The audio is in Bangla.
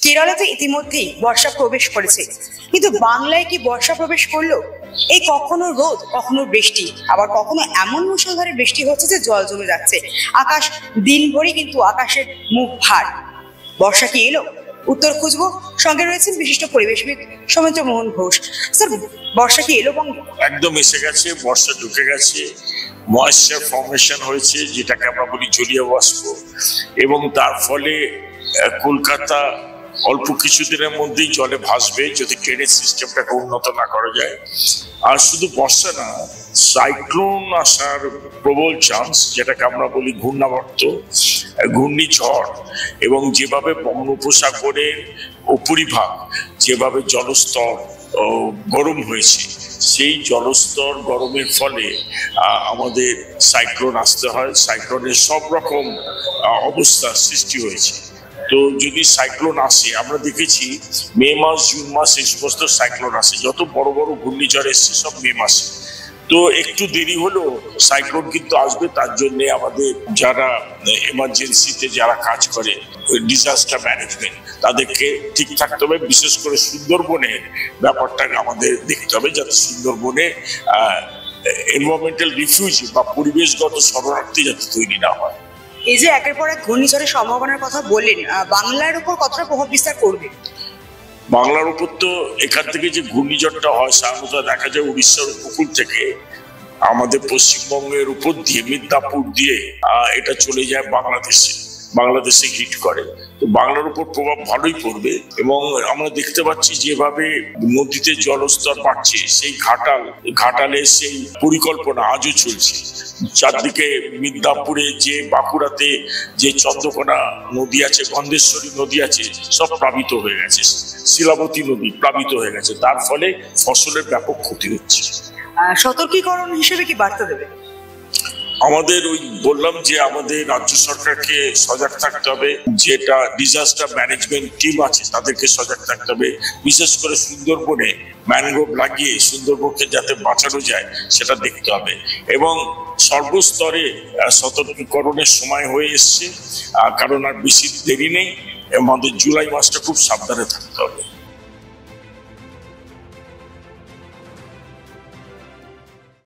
কেরলে তো ইতিমধ্যেই বর্ষা প্রবেশ করেছে, কিন্তু বাংলায় কি বর্ষা প্রবেশ করলো? এই কখনো রোদ, কখনো বৃষ্টি, আবার কখনো এমন মুষলধারে বৃষ্টি হচ্ছে যে জল জমে যাচ্ছে। আকাশ দিনভরই কিন্তু আকাশের মুখ ভার। বর্ষা কি এলো? উত্তর খুঁজবো। সঙ্গে রয়েছেন বিশিষ্ট পরিবেশবিদ সৌমেন্দ্র মোহন ঘোষ। স্যার, বর্ষা কি এলো বঙ্গে? একদম এসে গেছে, বর্ষা ঢুকে গেছে। ময়েশ্চার ফর্মেশন হয়েছে, যেটাকে আমরা বলি জলীয় বাষ্প, এবং তার ফলে কলকাতা অল্প কিছুদিনের মধ্যেই জলে ভাসবে যদি ড্রেনেজ সিস্টেমটাকে উন্নত না করা যায়। আর শুধু বর্ষা না, সাইক্লোন আসার প্রবল চান্স, যেটাকে আমরা বলি ঘূর্ণাবর্ত, ঘূর্ণিঝড়। এবং যেভাবে বঙ্গোপসাগরের উপরিভাগ যেভাবে জলস্তর গরম হয়েছে, সেই জলস্তর গরমের ফলে আমাদের সাইক্লোন আসতে হয়। সাইক্লোনের সব রকম অবস্থার সৃষ্টি হয়েছে। তো যদি সাইক্লোন আসে, আমরা দেখেছি মে মাস, জুন মাস এই সমস্ত সাইক্লোন আসে। যত বড় বড় ঘূর্ণিঝড় এসছে সব মে মাসে। তো একটু দেরি হলেও সাইক্লোন কিন্তু আসবে। তার জন্য আমাদের যারা এমার্জেন্সিতে যারা কাজ করে, ডিজাস্টার ম্যানেজমেন্ট, তাদেরকে ঠিক থাকতে হবে। বিশেষ করে সুন্দরবনের ব্যাপারটাকে আমাদের দেখতে হবে, যাতে সুন্দরবনে এনভায়রনমেন্টাল রিফিউজি বা পরিবেশগত শরণার্থী যাতে তৈরি না হয়। এই যে একের পর এক ঘূর্ণিঝড়ের সম্ভাবনার কথা বললেন, বাংলার উপর কতটা প্রভাব বিস্তার করবে? বাংলার উপর তো এখান থেকে যে ঘূর্ণিঝড়টা হয়, সাধারণত দেখা যায় উড়িষ্যার উপকূল থেকে আমাদের পশ্চিমবঙ্গের উপর দিয়ে মিদনাপুর দিয়ে এটা চলে যায় বাংলাদেশে হিট করে। তো বাংলার উপর প্রভাব ভালোই পড়বে। এবং আমরা দেখতে পাচ্ছি যেভাবে নদীতে জলস্তর বাড়ছে, সেই ঘাটালের সেই পরিকল্পনা আজও চলছে। চারদিকে মিদনাপুরে, যে বাঁকুড়াতে যে চন্দ্রকোনা নদী আছে, গন্ধেশ্বরী নদী আছে, সব প্লাবিত হয়ে গেছে। শিলাবতী নদী প্লাবিত হয়ে গেছে। তার ফলে ফসলের ব্যাপক ক্ষতি হচ্ছে। সতর্কীকরণ হিসেবে কি বার্তা দেবে? আমাদের বললাম যে আমাদের রাজ্য সরকারকে সজাগ থাকতে হবে, যেটা ডিজাস্টার ম্যানেজমেন্ট টিম আছে তাদেরকে সজাগ থাকতে হবে। বিশেষ করে সুন্দরবনে ম্যানগ্রোভ লাগিয়ে সুন্দরবনকে যাতে বাঁচানো যায় সেটা দেখতে হবে। এবং সর্বস্তরে সতর্কীকরণের সময় হয়ে এসছে, কারণ আর বেশি দেরি নেই। আমাদের জুলাই মাসটা খুব সাবধানে থাকতে হবে।